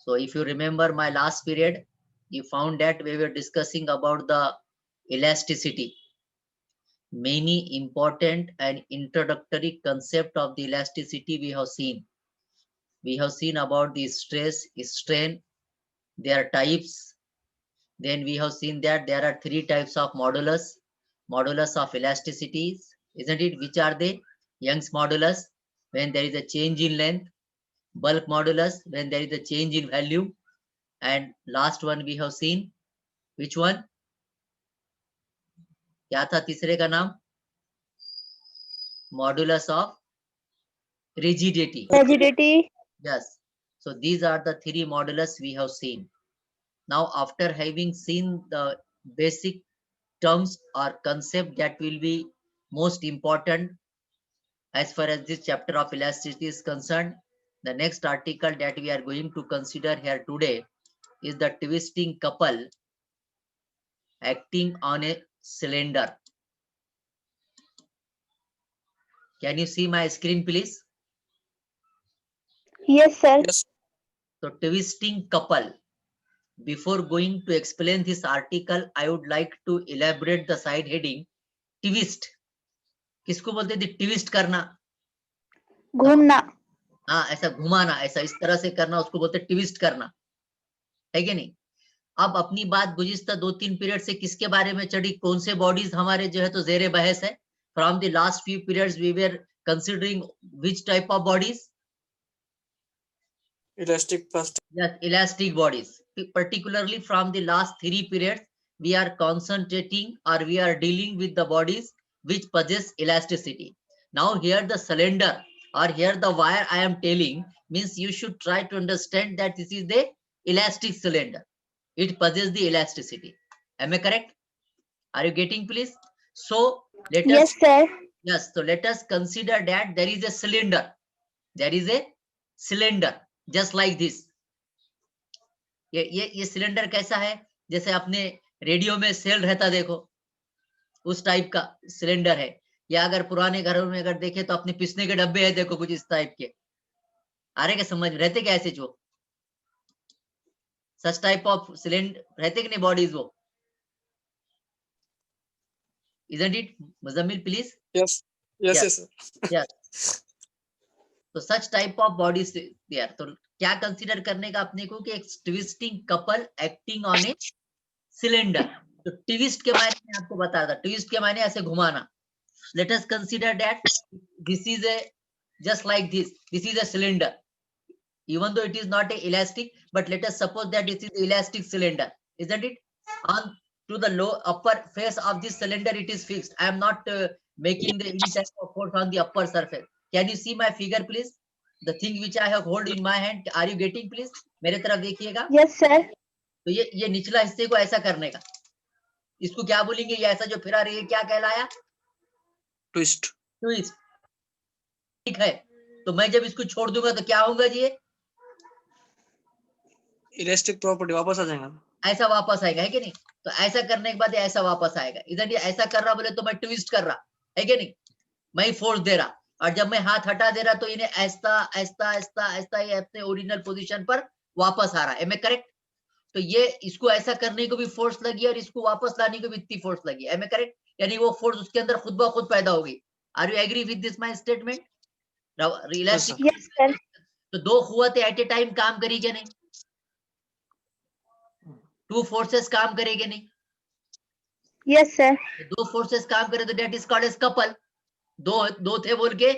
So if you remember my last period, you found that we were discussing about the elasticity. Many important and introductory concept of the elasticity we have seen. We have seen about the stress, strain, their types. Then we have seen that there are three types of modulus. Modulus of elasticities, isn't it? Which are they? Young's modulus, when there is a change in length. Bulk modulus, when there is a change in value. And last one we have seen, which one? क्या था तीसरे का नाम? Modulus of rigidity. Rigidity. Yes. So these are the three modulus we have seen. Now, after having seen the basic terms or concept that will be most important as far as this chapter of elasticity is concerned, the next article that we are going to consider here today is the twisting couple acting on a cylinder. Can you see my screen, please? Yes, sir. Yes. So twisting couple. Before going to explain this article, I would like to elaborate the side heading. Twist. किसको बोलते थे? Twist करना, घूमना. हाँ, ऐसा घुमाना, ऐसा इस तरह से करना, उसको बोलते ट्विस्ट करना, है कि नहीं? अब अपनी बात गुज़िश्ता 2-3 पीरियड से किसके बारे में चढ़ी? कौन से बॉडीज हमारे जो है तो जेरे बहस है? From the last few periods we were considering which type of bodies? Elastic first. Yes, elastic bodies. Particularly from the last 3 periods, we are concentrating or we are dealing with the bodies which possess elasticity. Now here the cylinder or here the wire I am telling means you should try to understand that this is the elastic cylinder. It possesses the elasticity. Am I correct? Are you getting, please? So let us, Yes, sir. yes, so let us consider that there is a cylinder. There is a cylinder just like this. ये cylinder कैसा है? जैसे अपने radio में cell रहता, देखो उस type का सिलेंडर है. या अगर पुराने घरों में अगर देखे तो अपने पिसने के डब्बे है, देखो कुछ इस टाइप के. आ रहे क्या समझ? रहते क्या ऐसे जो सच टाइप ऑफ सिलेंडर रहते कि नहीं बॉडीज वो? Isn't it, Muzammil, please? Yes. Yes. Yes. Sir. Yes. तो such type of bodies there. तो क्या कंसीडर करने का अपने को कि एक twisting couple acting on a cylinder. तो ट्विस्ट के मायने में आपको बता था. ट्विस्ट के मायने ऐसे घुमाना. Let us consider that this is a just like this. This is a cylinder. Even though it is not a elastic, but let us suppose that this is the elastic cylinder, isn't it? On to the low upper face of this cylinder, it is fixed. I am not making the any type of force on the upper surface. Can you see my figure, please? The thing which I have hold in my hand. Are you getting, please? मेरे तरफ देखिएगा. Yes, sir. तो ये निचला हिस्से को ऐसा करने का, इसको क्या बोलेंगे? ये ऐसा जो फिरा रही है क्या कहलाया? Twist. ट्विस्ट. ठीक है. तो मैं जब इसको छोड़ दूंगा तो क्या होगा जी? Elastic property वापस आ जाएगा. ऐसा वापस आएगा, है कि नहीं? तो ऐसा करने के बाद ऐसा वापस आएगा. इधर ये ऐसा कर रहा बोले तो मैं ट्विस्ट कर रहा, है कि नहीं? मैं फोर्स दे रहा, और जब मैं हाथ हटा दे रहा तो इन्हें ऐसा ऐसा ऐसा ऐसा ये अपने ओरिजिनल पोजीशन पर वापस आ रहा है. मैं करेक्ट? तो ये इसको ऐसा करने को भी फोर्स लगी और इसको वापस लाने को भी इतनी फोर्स लगी. है मैं करेक्ट? यानी वो फोर्स उसके अंदर खुद ब खुद पैदा हो गई. Are you agree with this my statement? Elastic. Yes, sir. तो दो कुव्वतें एट ए टाइम काम करेगी नहीं? टू फोर्सेस काम करेंगे नहीं? Yes, sir. दो फोर्सेस काम करे तो that is called as couple. दो थे बोल के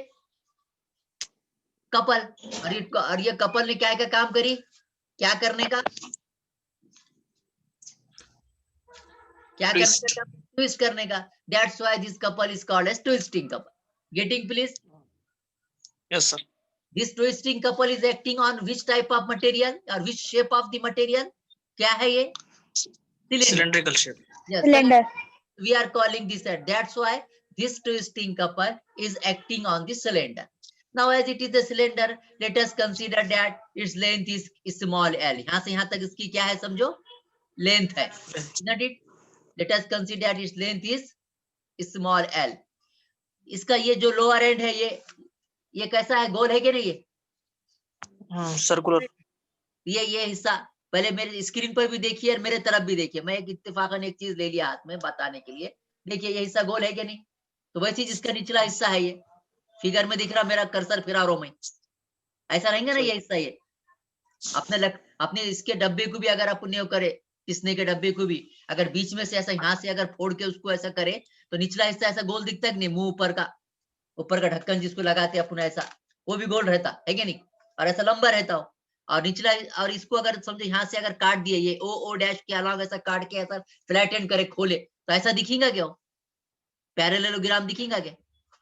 कपल. और ये कपल ने क्या काम करी? क्या करने का? क्या Twist. करने का? ट्विस्ट करने का. That's why this couple is called as twisting couple. Getting, please? Yes, sir. This twisting couple is acting on which type of material or which shape of the material? क्या है ये? Cylinder. Cylindrical shape. Yes, Cylinder. we are calling this that. That's why this twisting couple is acting on the cylinder. Now as it is the cylinder, let us consider that its length is small l. यहाँ से यहाँ तक इसकी क्या है समझो? Length है. Not it? Let us consider its length is small l. इसका ये जो lower end है ये कैसा है? गोल है कि नहीं? ये Circular. ये हिस्सा पहले मेरे स्क्रीन पर भी देखिए और मेरे तरफ भी देखिए। मैं एक इत्तेफाकन एक चीज ले लिया हाथ में बताने के लिए। देखिए ये हिस्सा गोल है कि नहीं? तो वैसे जिसका निचला हिस्सा है ये फिगर में दिख रहा, मेरा कर्सर फिरा रहा हूं मैं, ऐसा रहेंगे ना ये हिस्सा। ये अपने इसके डब्बे को भी अगर अपन करे, पिसने के डब्बे को भी अगर बीच में से ऐसा यहाँ से अगर फोड़ के उसको ऐसा करे तो निचला हिस्सा ऐसा गोल दिखता है कि नहीं? मुंह ऊपर का ढक्कन जिसको लगाते हैं अपन ऐसा, वो भी गोल रहता है कि नहीं? और ऐसा लंबा रहता हो। और निचला, और इसको अगर समझो यहाँ से अगर काट दिए, ये ओ डैश के अलावा ऐसा काट के ऐसा फ्लैटन करे, खोले, तो ऐसा दिखेगा क्या? पैरेललोग्राम दिखेगा क्या?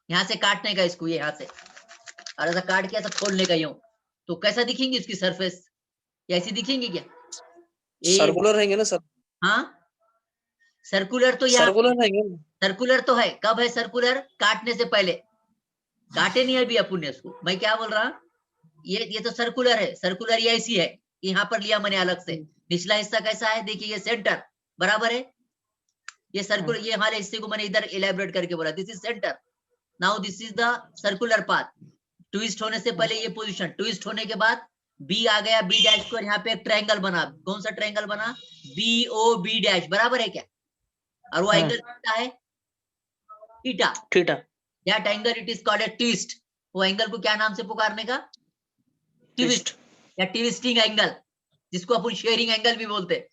यहाँ से काटने का इसको, ये यहाँ से, और ऐसा काट के ऐसा खोलने का यूं, तो कैसा दिखेंगी इसकी सरफेस? ऐसी दिखेंगी क्या? सर्कुलर रहेंगे ना सर? हाँ, सर्कुलर तो यहाँ सर्कुलर रहेंगे। सर्कुलर तो है। कब है सर्कुलर? काटने से पहले। काटे नहीं अभी अपन ने उसको। मैं क्या बोल रहा, ये तो सर्कुलर है। सर्कुलर ये ऐसी है, यहाँ पर लिया मैंने अलग से। निचला हिस्सा कैसा है? देखिए ये सेंटर बराबर है। ये सर्कुलर, ये हमारे हिस्से को मैंने इधर इलेबोरेट करके बोला, this is centre. Now this is the circular path. Twist होने से पहले ये पोजीशन, ट्विस्ट होने के बाद बी आ गया, बी डैश को, यहाँ पे एक ट्रायंगल बना। कौन सा ट्रायंगल बना? बी ओ बी डैश, बराबर है क्या? और वो एंगल कितना है? Theta. Theta. That angle it is called a twist. वो एंगल को क्या नाम से पुकारने का? ट्विस्ट या ट्विस्टिंग एंगल, जिसको अपन शेयरिंग एंगल भी बोलते हैं।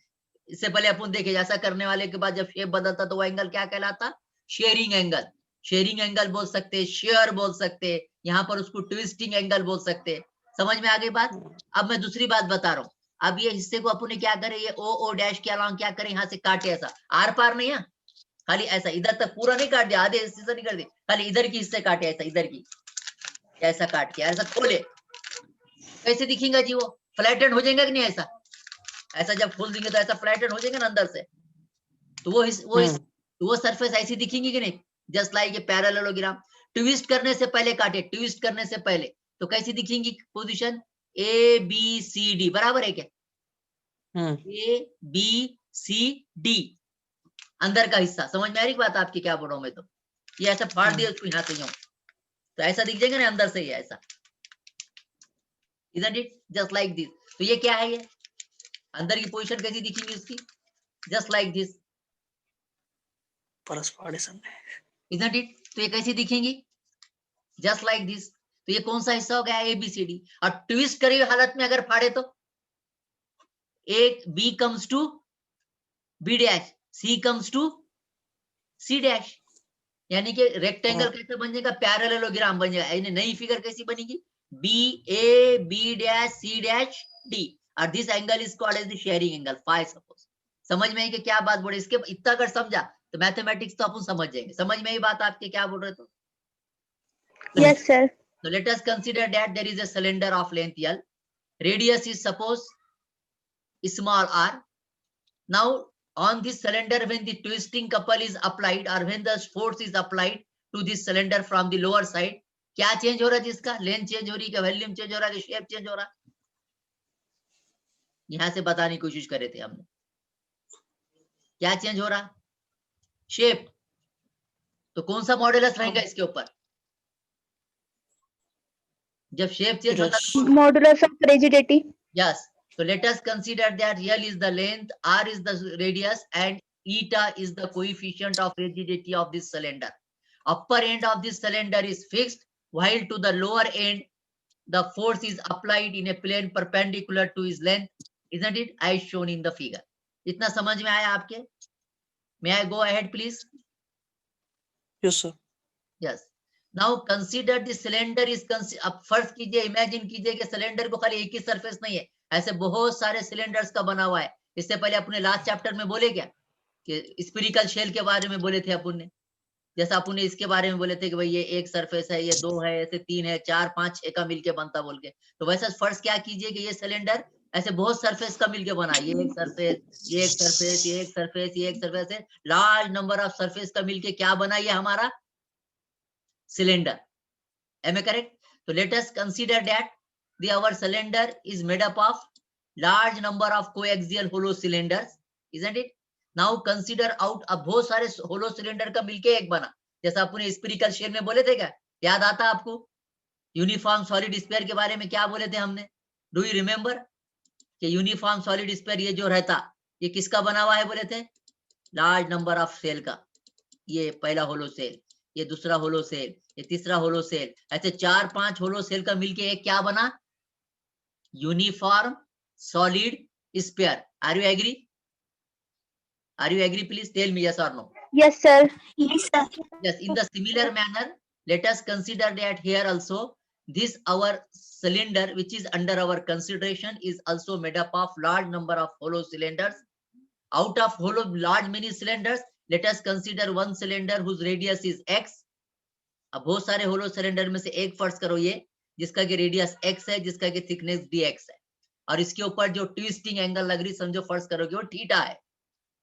इससे पहले अपन देखे, ऐसा करने वाले के बाद जब शेप बदलता तो वो एंगल क्या कहलाता? Sharing angle. शेयरिंग एंगल बोल सकते, शेयर बोल सकते, यहाँ पर उसको ट्विस्टिंग एंगल बोल सकते। समझ में आ गई बात? अब मैं दूसरी बात बता रहा हूँ। अब ये हिस्से को अपन ने क्या करे, ये ओ डैश के अलावा क्या करे, यहाँ से काटे, ऐसा आर पार नहीं है, खाली ऐसा इधर तक पूरा नहीं काट दिया, आधे हिस्से से नहीं कर दिया, खाली इधर की हिस्से काटे, ऐसा इधर की ऐसा काट के ऐसा खोले। कैसे दिखेगा जी? वो फ्लैटन हो जाएगा कि नहीं? ऐसा जब खोल देंगे तो ऐसा फ्लैटन हो जाएगा ना अंदर से। तो वो सरफेस ऐसी दिखेंगी कि नहीं? जस्ट लाइक ये पैरेललोग्राम। ट्विस्ट करने से पहले काटे, ट्विस्ट करने से पहले, तो कैसी दिखेंगी position? A B C D, बराबर है क्या? ए बी सी डी, अंदर का हिस्सा। समझ में आ रही बात आपकी क्या बोल रहा हूं मैं? तो ये ऐसा फाड़ दिया उसको यहाँ से यूं, तो ऐसा दिख जाएगा ना अंदर से, ये ऐसा, isn't it? Just like this. तो ये क्या है? ये अंदर की पोजीशन कैसी दिखेंगी उसकी? Just like this, isn't it? तो ये कैसी दिखेंगी? Just like this. तो ये कौन सा हिस्सा हो गया? ABCD। और ट्विस्ट करी हुई हालत में अगर फाड़े तो एक B comes to B dash, C comes to C dash, यानी कि रेक्टेंगल कैसे बन जाएगा? पैरेललोग्राम बन जाएगा। यानी नई फिगर कैसी बनेगी? B dash C dash D, और this angle is called as the shearing angle, phi suppose. समझ में आई कि क्या बात बोले? इसके इतना अगर समझा तो मैथमेटिक्स तो अपन समझ जाएंगे। समझ में आई बात आपके क्या बोल रहे? तो Yes, sir. so let us consider that there is a cylinder of length L, radius is suppose small r. Now on this cylinder, when the twisting couple is applied or when the force is applied to this cylinder from the lower side, क्या change हो रहा है? जिसका length change हो रही है, volume change हो रहा है, शेप चेंज हो रहा है? यहां से बताने की कोशिश करे थे हमने, क्या चेंज हो रहा? शेप। तो कौन सा मॉडुलस रहेगा इसके ऊपर जब शेप चेंज होता है? Modulus of rigidity. Yes. So let us consider that L is the length, R is the radius, and eta is the coefficient of rigidity of this cylinder. Upper end of this cylinder is fixed, while to the lower end, the force is applied in a plane perpendicular to his length, isn't it? As shown in the figure. इतना समझ में आया आपके? May I go ahead, please? Yes, sir. Yes. Now consider the cylinder is अब फर्ज कीजिए, imagine कीजिए कि सिलेंडर को खाली एक ही सरफेस नहीं है, ऐसे बहुत सारे सिलेंडर्स का बना हुआ है। इससे पहले अपने लास्ट चैप्टर में बोले क्या कि स्फेरिकल शेल के बारे में बोले थे अपन ने, जैसा अपन ने इसके बारे में बोले थे कि भाई ये एक सरफेस है, ये दो है, ऐसे तीन है, चार पांच छह का मिलके बनता बोल के। तो वैसा फर्ज क्या कीजिए कि ये सिलेंडर ऐसे बहुत सरफेस का मिलके बना, ये एक सरफेस, ये एक सरफेस, ये एक सरफेस, ये एक सरफेस है, लार्ज नंबर ऑफ सरफेस का मिलके क्या बना? ये हमारा cylinder. Am I correct? So let us consider that our cylinder is made up of large number of coaxial hollow cylinders, isn't it? Now consider out अब बहुत सारे hollow cylinder का मिलके एक बना, जैसा अपने स्फेरिकल शेल में बोले थे क्या? याद आता आपको? यूनिफॉर्म सॉलिड स्फीयर के बारे में क्या बोले थे हमने? Do you remember? कि यूनिफॉर्म सॉलिड स्फीयर ये जो रहता, ये किसका बना हुआ है बोले थे? लार्ज नंबर ऑफ सेल का। ये पहला होलो सेल, ये दूसरा होलो सेल, ये तीसरा होलो सेल, ऐसे 4-5 होलो सेल का मिलके एक क्या बना? Uniform solid sphere. Are you agree? Are you agree? Please tell me yes or no. Yes, sir. Yes, sir. Yes, in the similar manner, let us consider that here also, this our cylinder which is under our consideration is also made up of large number of hollow cylinders. Out of hollow large many cylinders, let us consider one cylinder whose radius is x. अब बहुत सारे hollow cylinder में से एक फर्ज करो ये, जिसका कि रेडियस x है, जिसका कि थिकनेस dx है, और इसके ऊपर जो ट्विस्टिंग एंगल लग रही समझो फर्ज करोगे वो थीटा है।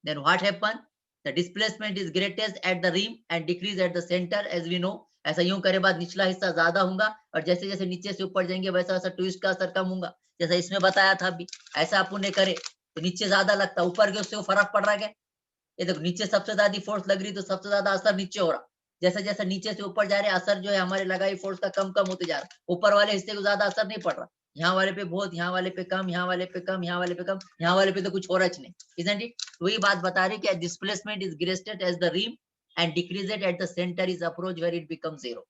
Then what happen? The displacement is greatest at the rim and decrease at the center, as we know. ऐसा यूं करे बाद निचला हिस्सा ज्यादा होगा और जैसे जैसे नीचे से ऊपर जाएंगे वैसा वैसा ट्विस्ट का असर कम होगा, जैसा इसमें बताया था अभी। ऐसा अपन ने करे तो नीचे ज्यादा लगता, ऊपर के उससे फर्क पड़ रहा है क्या? ये देखो नीचे सबसे ज्यादा फोर्स लग रही तो सबसे ज्यादा असर नीचे हो रहा, जैसे जैसे नीचे से ऊपर जा रहे असर जो है हमारे लगाई फोर्स का कम कम होते जा रहा, ऊपर वाले हिस्से को ज्यादा असर नहीं पड़ रहा, यहाँ वाले पे बहुत, यहाँ वाले पे कम, यहाँ वाले पे कम, यहाँ वाले पे कम, यहाँ वाले पे तो कुछ हो रहा नहीं, isn't it? वही बात बता रही कि displacement is greatest as the rim and decreases at the center is approach where it becomes zero,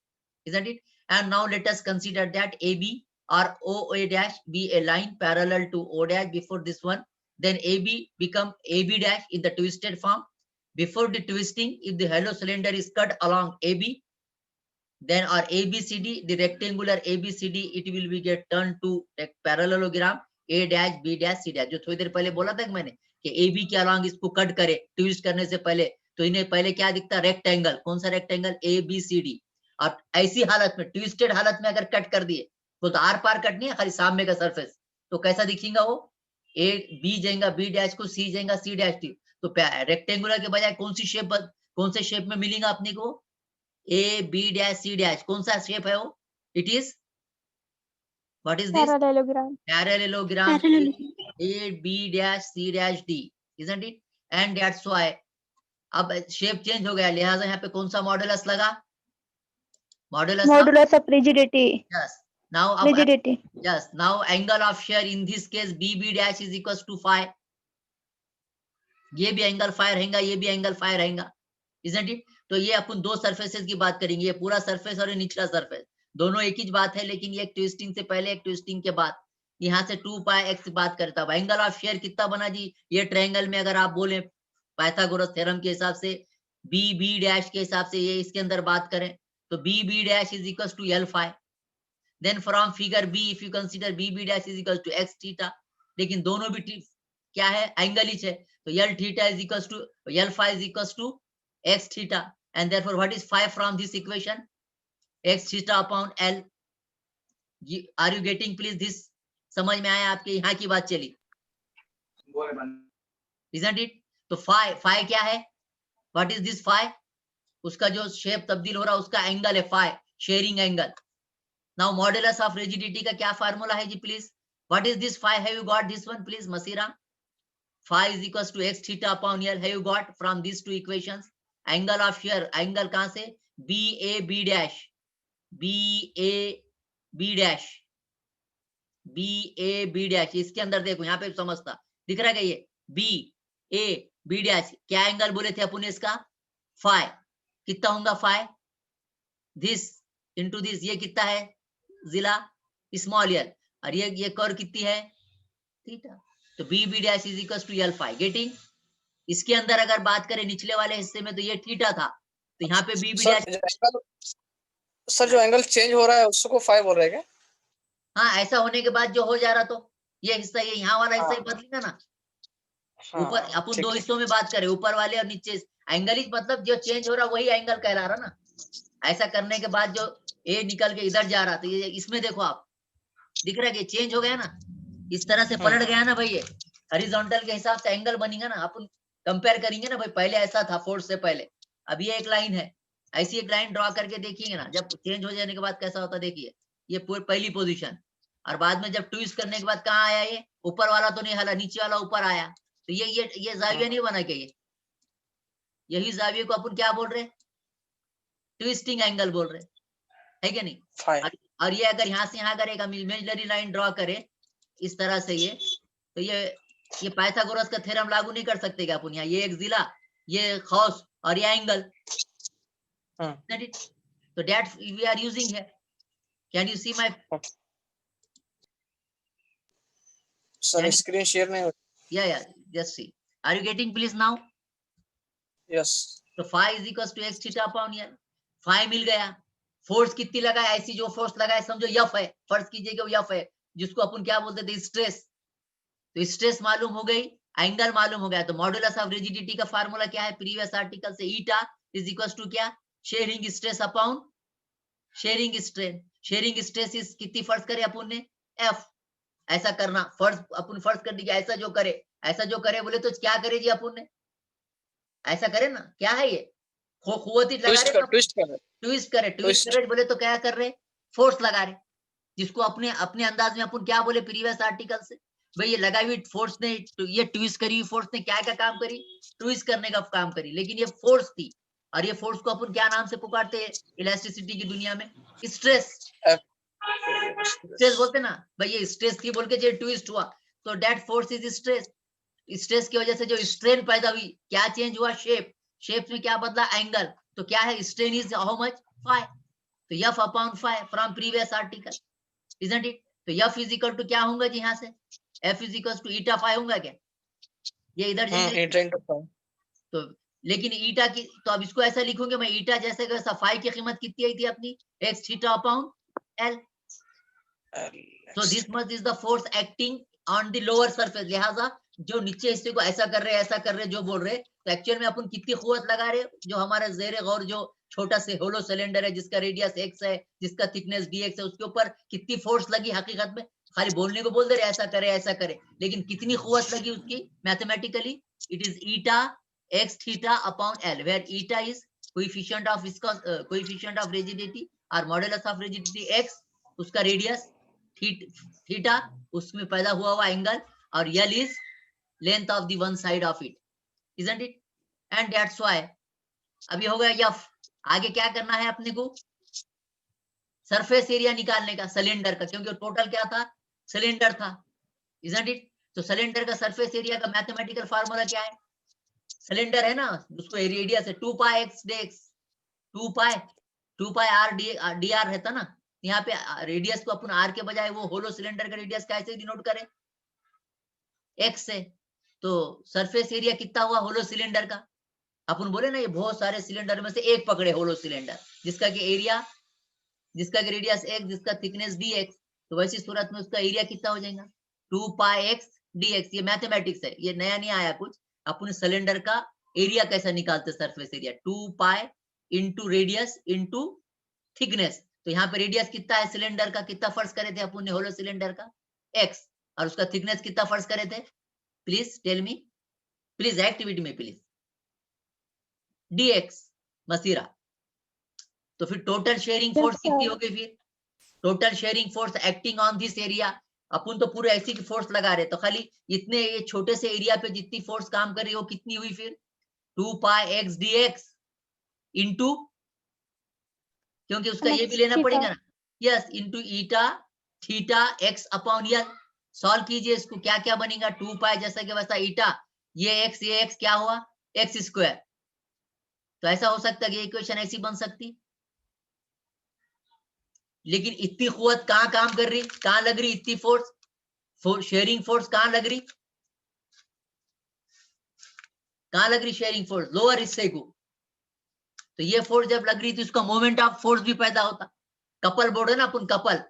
isn't it? And now let us consider that AB or OA dash be a line parallel to O dash before this one, then AB become AB dash in the twisted form. Before the twisting, if the hollow cylinder is cut along AB, then or ABCD, the rectangular ABCD, it will be get turned to a parallelogram A dash B dash C dash. जो थोड़ी देर पहले बोला था मैंने कि AB के along इसको cut करे, ट्विस्ट करने से पहले, तो इन्हें पहले क्या दिखता? रेक्टेंगल। कौन सा रेक्टेंगल? ABCD। और ऐसी हालत में, ट्विस्टेड हालत में अगर कट कर दिए तो आर पार कट नहीं है, खाली सामने का सरफेस, तो कैसा दिखेगा वो? A B जाएगा B डैश को, C जाएगा C डैश टी, तो रेक्टेंगुलर के बजाय कौन सी शेप, कौन से शेप में मिलेगा अपने को? A B dash C dash. कौन सा शेप है वो? It is what is this? Parallelogram. Parallelogram Parallelogram. A B dash C dash D, isn't it? And that's why अब शेप चेंज हो गया, लिहाजा यहाँ पे कौन सा मॉडुलस लगा? Modulus of rigidity. Yes. Now Rigidity. yes, now angle of shear in this case BB dash is equals to phi. ये भी एंगल फायर रहेगा, ये भी एंगल फायर रहेगा, isn't it? तो ये अपन दो सरफेसेस की बात करेंगे, ये पूरा सरफेस और ये निचला सरफेस, दोनों एक ही बात है, लेकिन ये एक ट्विस्टिंग से पहले एक ट्विस्टिंग के बाद, यहाँ से 2 पाई x बात करता है। एंगल ऑफ शेयर कितना बना जी? ये ट्रायंगल में अगर आप बोले पाइथागोरस थ्योरम के हिसाब से BB डैश के हिसाब से ये इसके अंदर बात करें तो BB dash is equals to L phi. Then from figure B, if you consider BB dash is equals to x theta, लेकिन दोनों भी क्या है? एंगल ही है, तो L theta is equals to L phi is equals to x theta, and therefore what is phi from this equation? X theta upon L. Are you getting please this? समझ में आया आपके? यहाँ की बात चली, isn't it? तो phi क्या है? What is this phi? उसका जो शेप तब्दील हो रहा है उसका एंगल है phi, shearing angle. Now modulus of rigidity का क्या फार्मूला है जी please? What is this phi? Have you got this one please मसीरा? phi is equals to x theta upon L. Have you got from these two equations? Angle of shear, angle कहां से? BAB dash, BAB dash, BAB dash। इसके अंदर देखो, यहाँ पे समझता दिख रहा है क्या? ये BAB dash क्या एंगल बोले थे अपन इसका? phi। कितना होगा phi? दिस इंटू दिस, ये कितना है? जिला स्मॉल एल, और ये कर्व कितनी है? थीटा। तो BB dash is equals to L phi। Getting? इसके अंदर अगर बात करें निचले वाले हिस्से में तो ये थीटा था, तो यहाँ पे BB डैश। सर जो एंगल चेंज हो रहा है उसको phi बोल रहे हैं क्या? हाँ, ऐसा होने के बाद जो हो जा रहा, तो ये हिस्सा, ये यहाँ वाला हिस्सा ही बदलेगा ना। ऊपर अपन दो हिस्सों में बात करें, ऊपर वाले और नीचे, एंगल ही मतलब जो चेंज हो रहा वही एंगल कहला रहा ना। ऐसा करने के बाद जो ए निकल के इधर जा रहा, तो ये इसमें देखो आप, दिख रहा है कि चेंज हो गया ना, इस तरह से पलट गया ना भाई, ये हॉरिजॉन्टल के हिसाब से एंगल बनेगा ना। अपन कंपेयर करेंगे ना भाई, पहले ऐसा था फोर्स से पहले, अब ये एक लाइन है, ऐसी एक लाइन ड्रॉ करके देखिएगा ना, जब चेंज हो जाने के बाद कैसा होता देखिए, ये पहली पोजीशन, और बाद में जब ट्विस्ट करने के बाद कहाँ आया? ये ऊपर वाला तो नहीं हाला, नीचे वाला ऊपर आया, तो ये जाविया नहीं बना के, यही जाविये को अपन क्या बोल रहे? ट्विस्टिंग एंगल बोल रहे है क्या नहीं? और ये अगर यहाँ से यहाँ करेगा, इमेजिनरी लाइन ड्रॉ करे इस तरह से, ये तो ये पाइथागोरस का थ्योरम लागू नहीं कर सकते क्या अपन यहाँ? ये एक जिला, ये कॉस और ये एंगल, तो दैट वी आर यूजिंग है. Can you see my? Sir screen share नहीं हो. Yeah, just see. Are you getting please now? Yes. तो phi is equals to x theta upon L. phi मिल गया. Force कितनी लगा है? ऐसी जो फोर्स लगा है समझो F है, फर्ज कीजिए कि वो F है, जिसको अपन क्या बोलते थे? स्ट्रेस. तो स्ट्रेस मालूम हो गई, एंगल मालूम हो गया. तो मॉडुलस ऑफ रिजिडिटी का फार्मूला क्या है? प्रीवियस आर्टिकल से ईटा इज इक्वल्स टू क्या? Sharing stress upon sharing strain. Sharing stress is कितनी फर्ज करे अपन ने? F. ऐसा करना फर्ज, अपन फर्ज कर दीजिए ऐसा जो करे, ऐसा जो करे बोले तो क्या करे जी अपन ने? ऐसा करे ना, क्या है ये? कुव्वती लगा रहे, ट्विस्ट करे बोले तो क्या कर रहे? फोर्स लगा रहे, जिसको अपने अपने अंदाज में अपन क्या बोले प्रीवियस आर्टिकल से? भाई ये लगाई हुई फोर्स ने, ये ट्विस्ट करी हुई फोर्स ने क्या क्या काम करी? ट्विस्ट करने का काम करी. लेकिन ये फोर्स थी, और ये फोर्स को अपन क्या नाम से पुकारते हैं इलास्टिसिटी की दुनिया में? स्ट्रेस. स्ट्रेस बोलते ना भाई, ये स्ट्रेस थी बोल के जो ट्विस्ट हुआ, तो that force is stress. Stress की वजह से जो स्ट्रेन पैदा हुई, क्या चेंज हुआ? शेप. शेप में क्या बदला? एंगल. तो क्या है? Strain is how much? Phi. तो F upon phi from previous article, isn't it? तो F इज इक्वल टू क्या होगा जी? यहाँ से F is equal to eta phi होगा क्या? ये इधर तो लेकिन ईटा की, तो अब इसको ऐसा लिखूंगे मैं, ईटा जैसे वैसा फाई की कीमत कितनी आई थी अपनी? x theta upon L. So this much is the force acting on the lower surface. लिहाजा जो नीचे हिस्से को ऐसा कर रहे, ऐसा कर रहे, जो बोल रहे, तो एक्चुअल में अपन कितनी कुव्वत लगा रहे? जो हमारा ज़ेरे गौर जो छोटा से होलो सिलेंडर है, जिसका रेडियस x है, जिसका थिकनेस dx है, उसके ऊपर कितनी फोर्स लगी? हकीकत में खाली बोलने को बोल दे रहे ऐसा करे ऐसा करे, लेकिन कितनी कुव्वत लगी उसकी mathematically? It is eta x theta upon L, where eta is coefficient of viscous, coefficient of rigidity और मॉडुलस ऑफ रिजिडिटी x, उसका रेडियस थीटा, उसमें पैदा हुआ एंगल, और L is length of the one side of it, isn't it? And that's why अभी हो गया F. आगे क्या करना है अपने को? सरफेस एरिया निकालने का सिलेंडर का, क्योंकि टोटल क्या था? सिलेंडर था, isn't it? तो सिलेंडर का सरफेस एरिया का मैथमेटिकल फार्मूला क्या है? सिलेंडर है ना, उसको रेडियस है 2 पाई x dx, 2 पाई r dr रहता ना. यहाँ पे रेडियस को अपन r के बजाय वो होलो सिलेंडर का रेडियस कैसे डिनोट करें? x से. तो सरफेस एरिया कितना हुआ होलो सिलेंडर का? अपन बोले ना ये बहुत सारे सिलेंडर में से एक पकड़े होलो सिलेंडर, जिसका कि एरिया, जिसका कि रेडियस x, जिसका थिकनेस dx, तो वैसी सूरत में उसका एरिया कितना हो जाएगा? 2 पाई x dx. ये मैथमेटिक्स है, ये नया नहीं आया कुछ. अपन सिलेंडर का एरिया कैसा निकालते? Surface area 2 pi into radius into thickness. तो यहाँ पे रेडियस कितना है सिलेंडर का? कितना फर्ज करे थे अपन ने होलो सिलेंडर का? x. और उसका थिकनेस कितना फर्ज करे थे? Please tell me, please activity में प्लीज. dx मसीरा. तो फिर टोटल शेयरिंग फोर्स कितनी हो गई? फिर total shearing force acting on this area, अपन तो पूरे ऐसी की फोर्स लगा रहे, तो खाली इतने ये छोटे से एरिया पे जितनी फोर्स काम कर रही हो कितनी हुई? फिर 2 पाई x dx इंटू, क्योंकि उसका ये भी लेना पड़ेगा ना, yes, into eta theta x upon L. Solve कीजिए इसको, क्या क्या बनेगा? 2 पाई जैसा कि वैसा ईटा, ये x क्या हुआ? x square. तो ऐसा हो सकता है कि इक्वेशन ऐसी बन सकती, लेकिन इतनी कुव्वत कहां काम कर रही, कहां लग रही इतनी फोर्स? शेयरिंग फोर्स कहां लग रही? कहां लग रही शेयरिंग फोर्स? लोअर हिस्से को. तो ये फोर्स जब लग रही थी, उसका मोमेंट ऑफ फोर्स भी पैदा होता. कपल बोर्ड है ना अपन, कपल.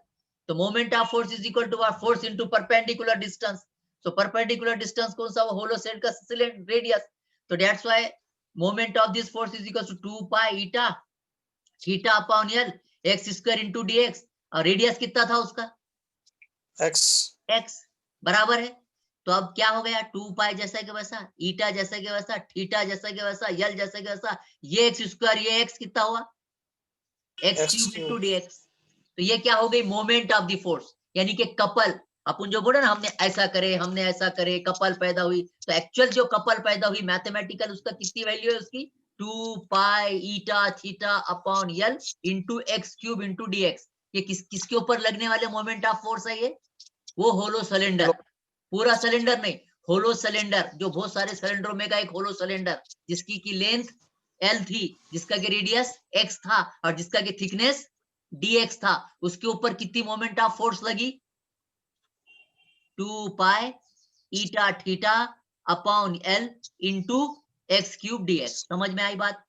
तो moment of force is equal to force into perpendicular distance. तो परपेंडिकुलर डिस्टेंस कौन सा? वो होलो सेल का सिलेंडर रेडियस. तो that's why moment of this force is equal to 2 pi eta theta upon L x square into dx. और radius कितना था उसका? x बराबर है. तो अब क्या हो गया? 2 पाई जैसा कि वैसा, ईटा जैसा कि वैसा, थीटा जैसा कि वैसा, L जैसा कि वैसा, ये x स्क्वायर, ये x कितना हुआ? x cube into dx. तो ये क्या हो गई? मोमेंट ऑफ द फोर्स, यानी कि कपल. अपन जो बोले ना हमने ऐसा करे, हमने ऐसा करे, कपल पैदा हुई. तो एक्चुअल जो कपल पैदा हुई मैथमेटिकल, उसका कितनी वैल्यू है उसकी? 2 pi eta theta upon L into x cube into dx. ये किसके ऊपर लगने वाले मोमेंट ऑफ फोर्स है? ये वो होलो सिलेंडर. पूरा सिलेंडर नहीं, होलो सिलेंडर, जो बहुत सारे सिलेंडरों में का एक होलो सिलेंडर, जिसकी की लेंथ L थी, जिसका की रेडियस x था और जिसका की थिकनेस dx था, उसके ऊपर कितनी मोमेंट ऑफ फोर्स लगी? 2 pi eta theta upon L into x cube dx। समझ में आई बात?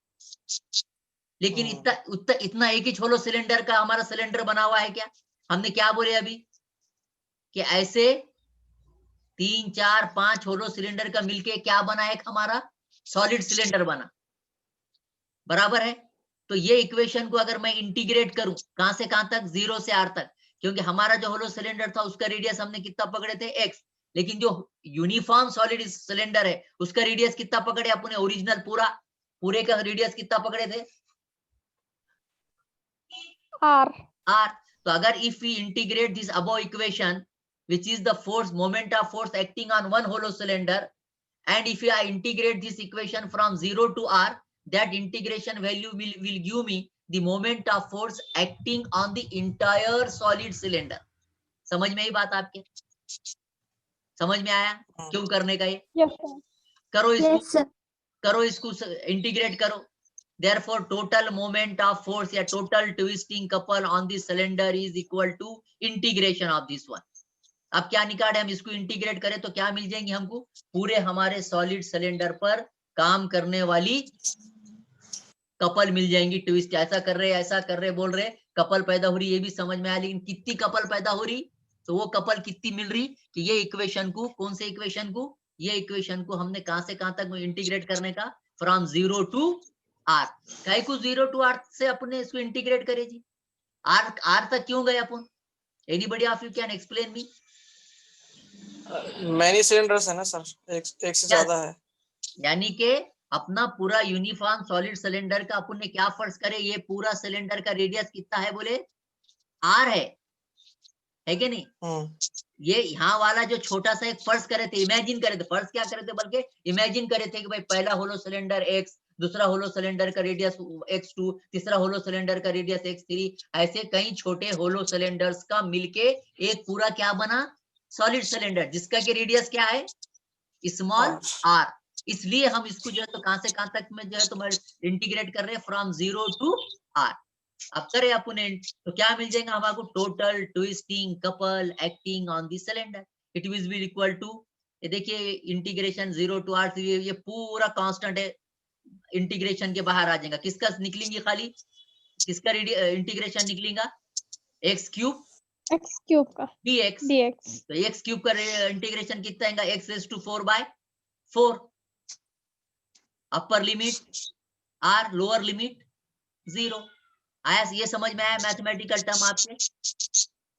लेकिन इतना एक ही होलो सिलेंडर का हमारा सिलेंडर बना हुआ है क्या? हमने क्या बोले अभी कि ऐसे 3 4 5 होलो सिलेंडर का मिलके क्या बना एक हमारा सॉलिड सिलेंडर बना, बराबर है? तो ये इक्वेशन को अगर मैं इंटीग्रेट करूं कहां से कहां तक, 0 से r तक, क्योंकि हमारा जो होलो सिलेंडर था उसका रेडियस हमने कितना पकड़े थे, x, लेकिन जो यूनिफॉर्म सॉलिड सिलेंडर है उसका रेडियस कितना पकड़े अपने, ओरिजिनल पूरे का रेडियस कितना पकड़े थे, R. r। तो अगर if we integrate this above equation which is the force, moment of force acting on one hollow cylinder, and if I integrate this equation from 0 to r, that integration value will give me the moment of force acting on the entire solid cylinder। समझ में आई बात आपके? समझ में आया क्यों करने का ये? Yes, sir. करो इसको, Yes, sir. करो इसको, इंटीग्रेट करो। Therefore total moment of force या total twisting couple on the cylinder is equal to integration of this one। अब क्या निकाले, हम इसको इंटीग्रेट करें तो क्या मिल जाएंगे हमको, पूरे हमारे सॉलिड सिलेंडर पर काम करने वाली कपल मिल जाएंगी, ट्विस्ट ऐसा कर रहे ऐसा कर रहे बोल रहे, कपल पैदा हो रही, ये भी समझ में आया, लेकिन कितनी कपल पैदा हो रही, तो वो कपल कितनी मिल रही कि ये इक्वेशन को, कौन से इक्वेशन को, ये इक्वेशन को हमने कहां से कहां तक इंटीग्रेट करने का, फ्रॉम 0 टू r। कहीं को 0 टू r से अपने इसको इंटीग्रेट करे जी, r तक क्यों गए अपन? Anybody of you can explain me? Many cylinders है ना सर, एक से ज्यादा है। यानी कि अपना पूरा यूनिफॉर्म सॉलिड सिलेंडर का अपन ने क्या फर्ज करे, ये पूरा सिलेंडर का रेडियस कितना है बोले, r है कि नहीं? ये यहाँ वाला जो छोटा सा एक फर्ज करे थे, इमेजिन करे थे, फर्ज क्या करे थे बल्कि इमेजिन करे थे कि भाई पहला होलो सिलेंडर x, दूसरा होलो सिलेंडर का रेडियस x2, तीसरा होलो सिलेंडर का रेडियस x3, ऐसे कई छोटे होलो सिलेंडर्स का मिलके एक पूरा क्या बना, सॉलिड सिलेंडर, जिसका की रेडियस क्या है, स्मॉल r। इसलिए हम इसको जो है तो कहां से कहां तक में जो है तो इंटीग्रेट कर रहे हैं, फ्रॉम 0 टू r। अब करें अपने तो क्या मिल जाएगा हमारे, total twisting couple acting on the cylinder, it will be equal to, ये देखिए इंटीग्रेशन 0 टू r, ये पूरा कांस्टेंट है, इंटीग्रेशन के बाहर आ जाएगा, किसका निकलेंगे खाली, किसका इंटीग्रेशन निकलेगा, x क्यूब का dx। तो x क्यूब का इंटीग्रेशन कितना आएगा, x raise to 4/4, upper limit r, lower limit 0। आया, ये समझ में आया मैथमेटिकल टर्म आपके?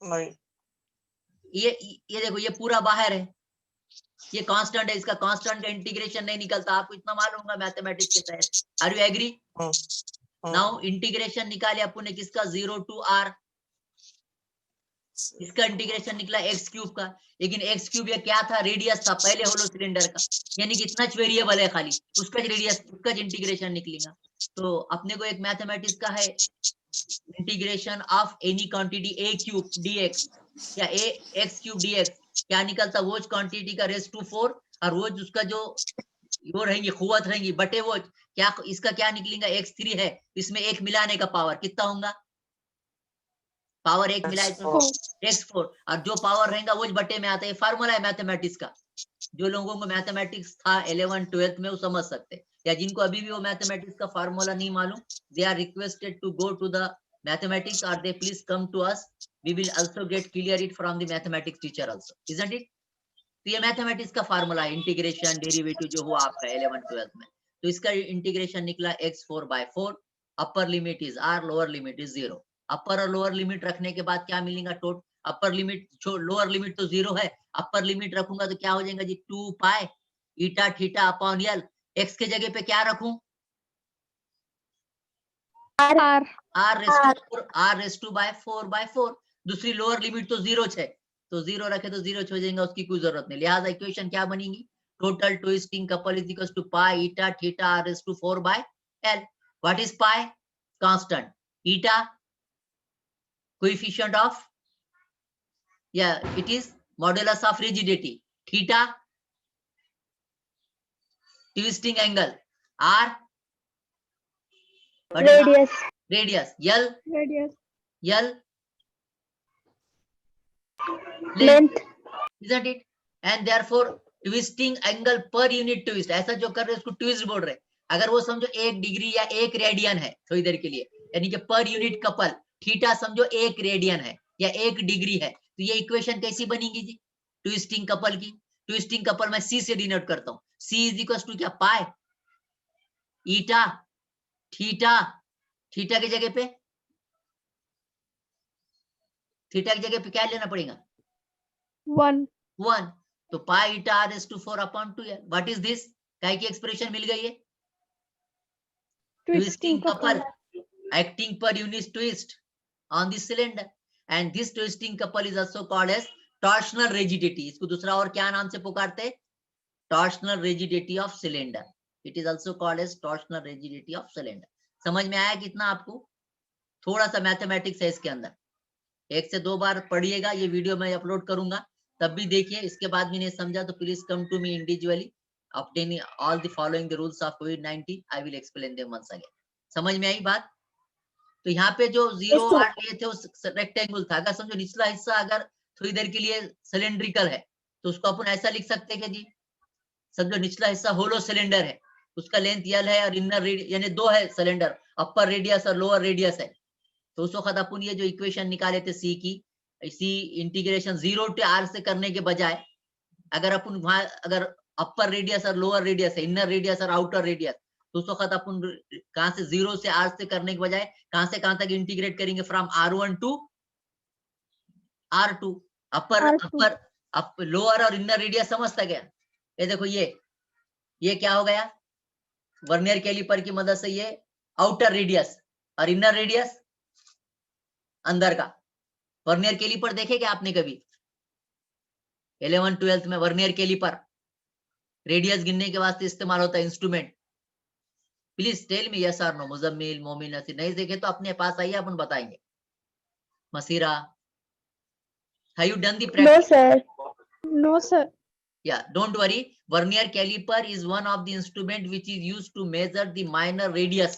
नहीं। ये देखो ये पूरा बाहर है, ये कांस्टेंट है, इसका कांस्टेंट का इंटीग्रेशन नहीं निकलता, आपको इतना मालूम होगा मैथमेटिक्स के तहत। Are you agree? Now integration निकाले अपन ने किसका, 0 टू r, इसका इंटीग्रेशन निकला x क्यूब का, लेकिन x क्यूब ये क्या था, रेडियस था पहले होलो सिलेंडर का, यानी कि इतना वेरिएबल है खाली, उसका रेडियस, उसका इंटीग्रेशन निकलेगा। तो अपने को एक मैथमेटिक्स का है, integration of any quantity a cube dx या a x क्यूब dx, क्या निकलता, वो क्वांटिटी का रेज़ टू 4 और वो उसका जो वो रहेंगी कुव्वत रहेंगी बटे वो क्या, इसका क्या निकलेगा, x3 है, इसमें एक मिलाने का पावर कितना होगा, पावर एक मिलाए तो x4, और जो पावर रहेगा वो बटे में आता है। फार्मूला है मैथमेटिक्स का, जो लोगों को मैथमेटिक्स था 11th 12th में वो समझ सकते हैं, या जिनको अभी भी वो मैथमेटिक्स का फार्मूला नहीं मालूम, they are requested to go to the mathematics और they please come to us, we will also get clear it from the mathematics teacher also, isn't it? तो ये मैथमेटिक्स का फार्मूला है, इंटीग्रेशन डेरिवेटिव जो हुआ आपका 11th 12th में, तो इसका इंटीग्रेशन निकला x4/4, upper limit is r, lower limit is 0। अपर और लोअर लिमिट रखने के बाद क्या मिलेगा, अपर लिमिट, लोअर लिमिट तो 0 है, अपर लिमिट रखूंगा तो क्या हो जाएगा जी, 2 pi eta theta upon l, x के जगह पे क्या रखूं, r रेज़ टू 4/4, दूसरी लोअर लिमिट तो 0 है, तो 0 रखे तो 0 हो जाएगा, उसकी कोई जरूरत नहीं, लिहाजा इक्वेशन क्या बनेगी, total twisting couple is equal to pi eta theta r raise to 4/l। What is pi, constant, eta coefficient of, yeah, it is modulus of rigidity, theta twisting angle, are Radius. Radius, L Radius. Length, Length. isn't it? And therefore twisting angle per unit twist, ऐसा जो कर रहे हैं उसको twist बोल रहे हैं। अगर वो समझो 1 डिग्री या 1 रेडियन है थोड़ी देर के लिए, यानी कि पर यूनिट कपल, थीटा समझो 1 रेडियन है या 1 डिग्री है, तो ये इक्वेशन कैसी बनेगी जी ट्विस्टिंग कपल की? ट्विस्टिंग कपल मैं सी से डिनोट करता हूँ। सी इज इक्वल टू क्या, पाई ईटा थीटा, थीटा की जगह पे क्या लेना पड़ेगा? 1. 1, तो पाई ईटा आर इज टू 4 अपॉन 2 है। What is this? काय की एक्सप्रेशन मिल गई है? Twisting couple. acting per unit twist on the cylinder, and this twisting couple is also called as torsional rigidity। इसको दूसरा और क्या नाम से पुकारते हैं? torsional rigidity of cylinder। it is also called as torsional rigidity of cylinder। समझ में आया कितना आपको? थोड़ा सा मैथमेटिक्स है इसके अंदर, 1 से 2 बार पढ़िएगा, ये वीडियो मैं अपलोड करूंगा तब भी देखिए। इसके बाद भी नहीं समझा तो please come to me individually, obtaining all the following the rules of COVID-19 I will explain them once again। समझ में आई बात? तो यहाँ पे जो 0 sir. 8 लिए थे उस रेक्टेंगल था। अगर समझो निचला हिस्सा अगर थोड़ी देर के लिए सिलेंड्रिकल है तो उसको अपन ऐसा लिख सकते हैं कि जी समझो निचला हिस्सा होलो सिलेंडर है, उसका लेंथ यल है और इनर यानी 2 है सिलेंडर, अपर रेडियस और लोअर रेडियस है, तो उस वक्त अपन ये जो इक्वेशन निकाले थे सी की, इसी इंटीग्रेशन 0 to r से करने के बजाय अगर अपन वहां अगर अपर रेडियस और लोअर रेडियस है, इनर रेडियस और आउटर रेडियस, तो उस वक्त अपन कहां से 0 से r से करने के बजाय कहां से कहां तक इंटीग्रेट करेंगे? From r1 to r2। Upper lower और इनर रेडियस समझता गया? ये देखो ये क्या हो गया? वर्नियर कैलिपर की मदद से ये आउटर रेडियस और इनर रेडियस अंदर का। वर्नियर कैलिपर देखे क्या आपने कभी? 11th 12th में वर्नियर कैलिपर रेडियस गिनने के वास्ते इस्तेमाल होता है instrument. Please tell me yes और नो। मुजम्मिल, मोमिन, नसीर, नहीं देखे तो अपने पास आइए, अपन बताएंगे। मसीरा, have you done the No, practice? sir. No, sir. Yeah, don't worry. Vernier caliper is one of the instrument which is used to measure the minor radius।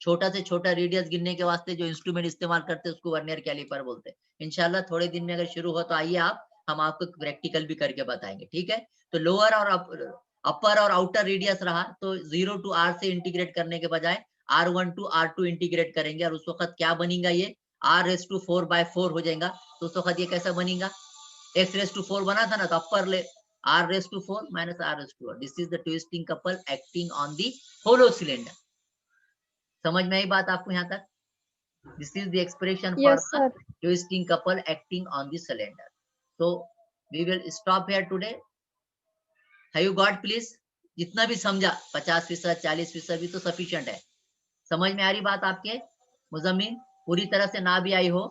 छोटा से छोटा रेडियस गिनने के वास्ते जो इंस्ट्रूमेंट इस्तेमाल करते हैं उसको वर्नियर कैलिपर बोलते हैं। इंशाल्लाह थोड़े दिन में अगर शुरू हो तो आइए आप, हम आपको प्रैक्टिकल भी करके बताएंगे, ठीक है? तो लोअर और अपर और आउटर रेडियस रहा तो 0 to r से इंटीग्रेट करने के बजाय r1 to r2 इंटीग्रेट करेंगे, और उस वक्त क्या बनेगा? ये r⁴/4 हो जाएगा। तो उस वक्त ये कैसा बनेगा? x⁴ बना था ना, तो अपर ले r⁴ minus r⁴। This is the twisting couple acting on the hollow cylinder. समझ में आई बात आपको यहाँ तक? This is the expression for Yes, sir. Twisting couple acting on the cylinder. so we will stop here today। have you got please? जितना भी समझा 50% 40% भी तो सफिशिएंट है। समझ में आ रही बात आपके? मुजम्मिल, पूरी तरह से ना भी आई हो